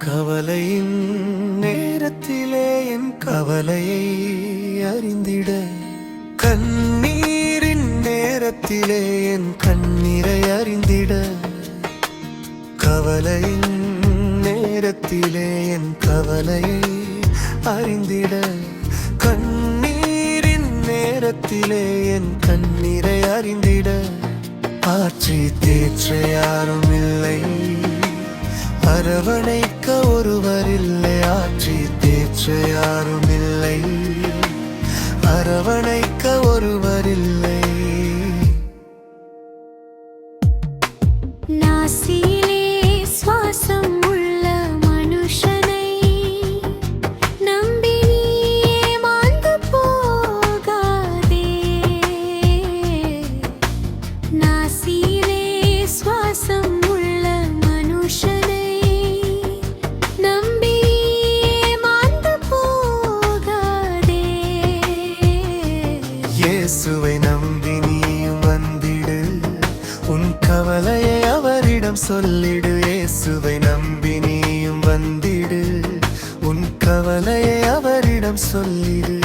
கவலையின் நேரத்திலே என் கவலையை அறிந்திட, கண்ணீரின் நேரத்திலே என் கண்ணீரை அறிந்திட, கவலையின் நேரத்திலே என் கவலையை அறிந்திட, கண்ணீரின் நேரத்திலே என் கண்ணீரை அறிந்திட, ஆற்றி தேற்ற யாரும் இல்லை, அரவணைக்க ஒருவர் இல்லை, ஆற்றி தேற்ற யாரும் இல்லை, அரவணைக்க ஒருவர் இல்லை. நாசியிலே சுவாசம் உள்ள மனுஷனை நம்பி நீ ஏமாந்து போகாதே. நாசியிலே சுவாசம் உள்ள மனுஷனை நம்பி ஏமாந்து போகாதே. இயேசுவை நம்பி நீயும் வந்திடு, உன் கவலையை அவரிடம் சொல்லிடு. இயேசுவை நம்பி நீயும் வந்திடு, உன் கவலையை அவரிடம் சொல்லிடு.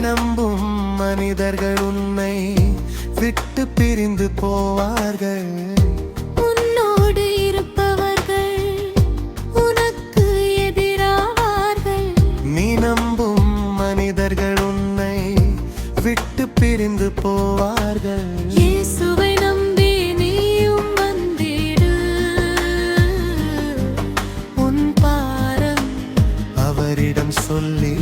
நம்பும் மனிதர்கள் உன்னை விட்டு பிரிந்து போவார்கள். உன்னோடு இருப்பவர்கள் உனக்கு எதிராவார்கள். நீ நம்பும் மனிதர்கள் உன்னை விட்டு பிரிந்து போவார்கள். இயேசுவை நம்பி நீயும் வந்திடு, உன் பாரம் அவரிடம் சொல்லி